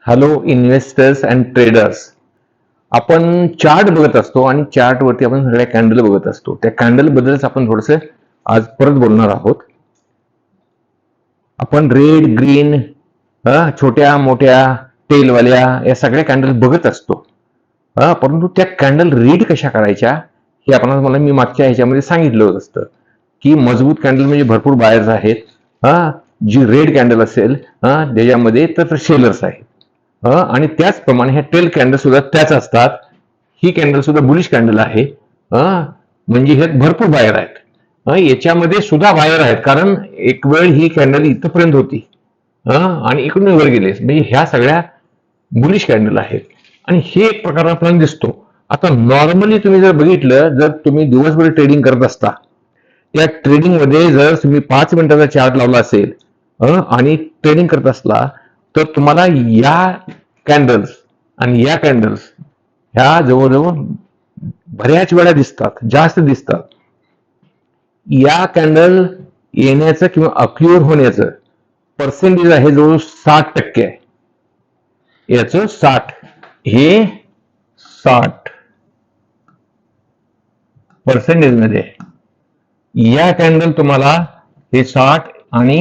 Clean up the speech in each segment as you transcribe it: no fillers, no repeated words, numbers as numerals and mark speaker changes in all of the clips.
Speaker 1: Hello investors and traders. आपण chart बघत असतो आणि चार्टवरती आपण सगळ्या कॅन्डल बघत असतो. त्या कॅन्डल बद्दलच आपण थोडस आज परत बोलणार आहोत. आपण रेड ग्रीन छोट्या मोठ्या टेलवाल्या या सगळ्या कॅन्डल बघत असतो. परंतु त्या कॅन्डल रीड कशा करायच्या हे मला मी मागच्या ह्याच्यामध्ये सांगितलं असतं की मजबूत कॅन्डल म्हणजे भरपूर बायर्स आहेत. जी रेड कॅन्डल असेल त्याच्यामध्ये तर सेलर्स आहेत. आणि त्याचप्रमाणे ह्या टेल कॅन्डल सुद्धा त्याच असतात. ही कॅन्डल सुद्धा बुलिश कॅन्डल आहे. म्हणजे ह्यात भरपूर बायर आहेत. याच्यामध्ये सुद्धा बायर आहेत, कारण एक वेळ ही कॅन्डल इथपर्यंत होती आणि इकडून वर गेले, म्हणजे ह्या सगळ्या बुलिश कॅन्डल आहेत. आणि हे एक प्रकार आपल्याला दिसतो. आता नॉर्मली तुम्ही जर बघितलं, जर तुम्ही दिवसभर ट्रेडिंग करत असता, त्या ट्रेडिंग मध्ये जर तुम्ही 5 मिनिटाचा चार्ट लावला असेल आणि ट्रेडिंग करत असला, तर तुम्हाला या कॅन्डल्स आणि या कॅन्डल्स ह्या जवळजवळ बऱ्याच वेळा दिसतात, जास्त दिसतात. या कॅन्डल येण्याचं किंवा अक्युअर होण्याचं पर्सेंटेज आहे जवळ 60% आहे. याचं 60, हे 60% मध्ये या कॅन्डल तुम्हाला हे 60 आणि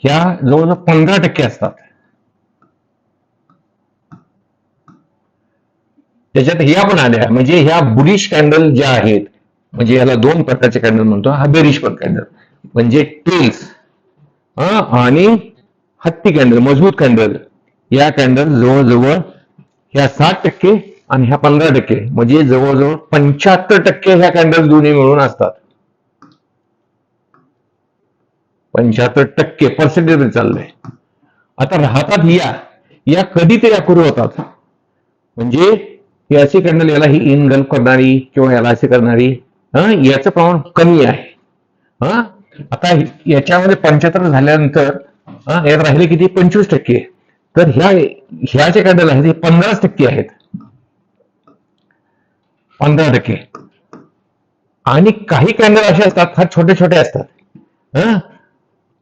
Speaker 1: ह्या जवळजवळ 15% असतात. त्याच्यात ह्या पण आल्या, म्हणजे ह्या बुलिश कॅन्डल ज्या आहेत, म्हणजे याला दोन प्रकारचे कॅन्डल म्हणतो. हा बेरिश पण कॅन्डल म्हणजे टेल्स आणि हत्ती कॅन्डल, मजबूत कॅन्डल. या कॅन्डल जवळजवळ ह्या 60% आणि ह्या 15%, म्हणजे जवळजवळ 75% ह्या कॅन्डल दोन्ही मिळून असतात. 75% पर्सेंटेज चाललंय. आता राहतात या कधीतरी अपुरे होतात. म्हणजे ही अशी कॅन्डल, याला ही इनगल्फ करणारी किंवा याला अशी करणारी, याचं प्रमाण कमी आहे. आता याच्यामध्ये 75 झाल्यानंतर यात राहिले किती? 25%. तर ह्या ज्या कॅन्डल आहेत हे 15% आहेत. 15%. आणि काही कॅन्डल असे असतात, फार छोटे छोटे असतात,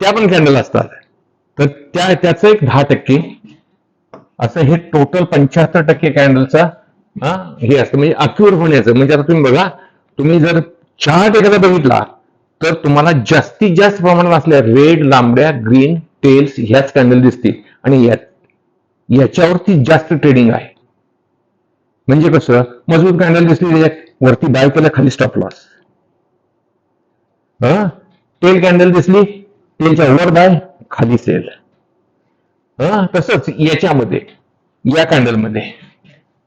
Speaker 1: त्या पण कॅन्डल असतात. तर त्याचं एक 10%, असं हे टोटल 75% कॅन्डलचा हे असतं, म्हणजे अक्युअर होण्याचं. म्हणजे आता तुम्ही बघा, तुम्ही जर चार्ट एखादा बघितला तर तुम्हाला जास्तीत जास्त प्रमाणात असल्या रेड, लांबड्या, ग्रीन टेल्स ह्याच कॅन्डल दिसतील, आणि याच्यावरती जास्त ट्रेडिंग आहे. म्हणजे कसं, मजबूत कॅन्डल दिसली वरती बाय केलं, खाली स्टॉप लॉस. टेल कॅन्डल दिसली, टेलच्या वर बाय, खाली सेल. तसंच याच्यामध्ये, या कॅन्डल मध्ये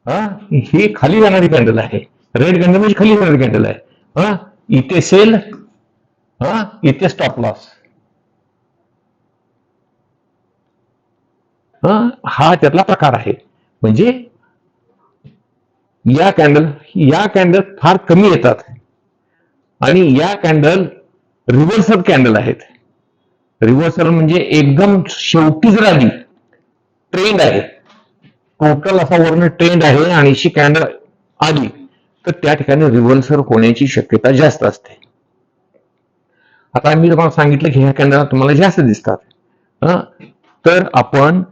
Speaker 1: ही खाली जाणारी कॅन्डल आहे. रेड कॅन्डल म्हणजे खाली जाणारी कॅन्डल आहे. इथे सेल, इथे स्टॉप लॉस. हा त्यातला प्रकार आहे. म्हणजे या कॅन्डल फार कमी येतात, आणि या कॅन्डल रिव्हर्सल कॅन्डल आहेत. रिव्हर्सल म्हणजे एकदम शेवटी जर आली, ट्रेंड आहे, टोटल असा वरून ट्रेंड आहे आणि अशी कॅन्डल आली, तर त्या ठिकाणी रिव्हर्सल होण्याची शक्यता जास्त असते. आता मी तुम्हाला सांगितलं की ह्या कॅन्डल तुम्हाला जास्त दिसतात. तर आपण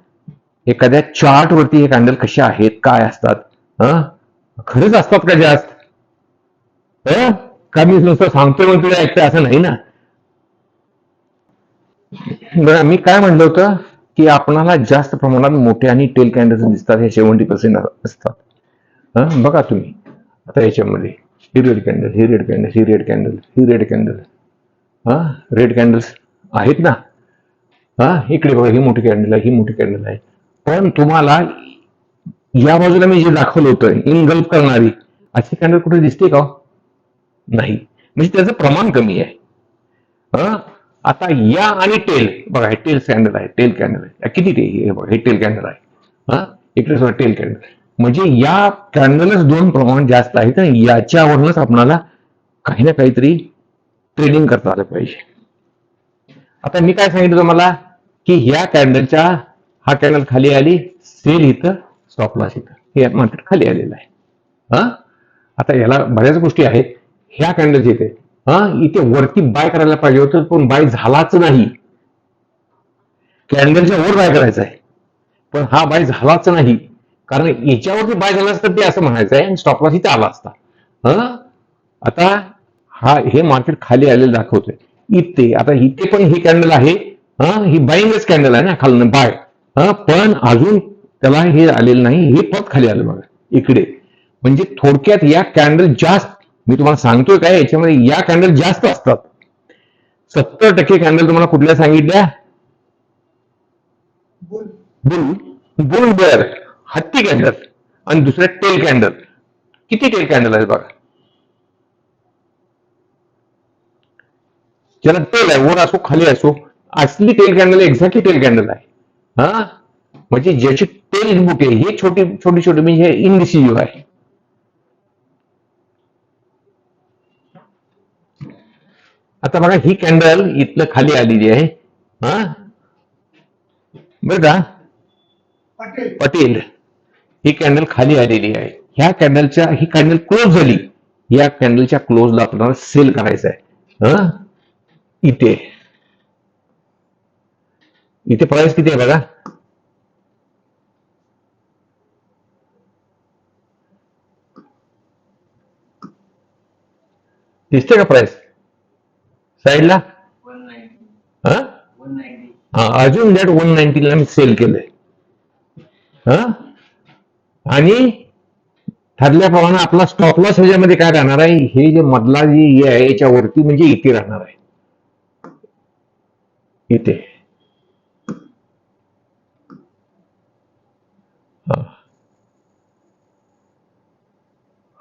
Speaker 1: एखाद्या चार्ट वरती हे कॅन्डल कशा आहेत, काय असतात, खरंच असतात का जास्त, का मी नुसतं सांगतोय म्हणून तुला ऐकतं असं नाही ना. बरं, मी काय म्हणलं होतं की आपणाला जास्त प्रमाणात मोठे आणि टेल कॅन्डल्स दिसतात, हे 70% असतात. बघा तुम्ही आता याच्यामध्ये, ही रेड कॅन्डल, ही रेड कॅन्डल, ही रेड कॅन्डल, ही रेड कॅन्डल, रेड कॅन्डल्स आहेत ना. इकडे बघा, ही मोठी कॅन्डल आहे, ही मोठी कॅन्डल आहे. पण तुम्हाला या बाजूला मी जे दाखवलं होतं इनगल्फ करणारी, अशी कॅन्डल कुठे दिसते का? नाही. म्हणजे त्याचं प्रमाण कमी आहे. आता या आणि टेल बघा, हे टेल कॅन्डल आहे, टेल कॅन्डल आहे, किती ते बघा, हे टेल कॅन्डल आहे. इकडे सुद्धा टेल कॅन्डल. म्हणजे या कॅन्डलच दोन प्रमाण जास्त आहेत, आणि याच्यावरूनच आपल्याला काही ना काहीतरी ट्रेडिंग करता आलं पाहिजे. आता मी काय सांगितलं तुम्हाला की ह्या कॅन्डलच्या, हा कॅन्डल खाली आली, सेल इथं, स्टॉप लॉस इथं, हे मार्केट खाली आलेलं आहे. आता याला बऱ्याच गोष्टी आहेत. ह्या कॅन्डल इथे इथे वरती बाय करायला पाहिजे होतं, पण बाय झालाच नाही. कॅन्डलच्या वर बाय करायचं आहे. पण हा बाय झालाच नाही, कारण याच्यावरती बाय झाला असतं ते असं म्हणायचं आहे आणि स्टॉप लॉस इथे आला असता. हं आता हा हे मार्केट खाली आलेलं दाखवतोय इथे. आता इथे पण ही कॅन्डल आहे, ही बाईंगच कॅन्डल आहे ना, खालनं बाय. पण अजून त्याला हे आलेलं नाही, हे परत खाली आलं बघा इकडे. म्हणजे थोडक्यात या कॅन्डल जास्त, मी तुम्हाला सांगतोय काय, याच्यामध्ये या कॅन्डल जास्त असतात. 70% कॅन्डल तुम्हाला कुठल्या सांगितल्या? बुल बुल बेअर, हत्ती कॅन्डल. आणि दुसऱ्या टेल कॅन्डल. किती टेल कॅन्डल आहेत बघा. ज्याला टेल आहे, वर असो खाली असो, असली tail candle exactly tail candle आहे. हा म्हणजे ज्याची टेल मोठी आहे, हे छोटी छोटी छोटी म्हणजे हे इनडिसिजिव्ह आहे. आता बघा ही कॅन्डल इथलं खाली आलेली आहे. हा बरं का पटेल, ही कॅन्डल खाली आलेली आहे. ह्या कॅन्डलच्या, ही कॅन्डल क्लोज झाली, या कॅन्डलच्या क्लोजला आपल्याला सेल करायचं आहे. इथे इथे प्राइस किती आहे बघा. दिसते का प्राइस साईडला? अजून दॅट 190 मी सेल केलंय. आणि ठरल्याप्रमाणे आपला स्टॉप लॉस ह्याच्यामध्ये काय राहणार आहे, हे जे मधला जी हे आहे याच्यावरती म्हणजे इथे राहणार आहे. इथे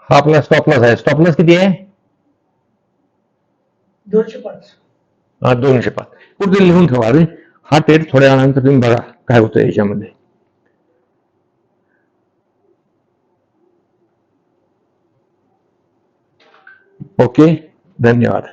Speaker 1: हा आपला स्टॉप लॉस आहे. स्टॉप लॉस किती आहे? 205. 205. कुठे लिहून ठेवा रे. हा ट्रेड थोड्या वेळानंतर तुम्ही बघा काय होतं याच्यामध्ये. ओके, धन्यवाद.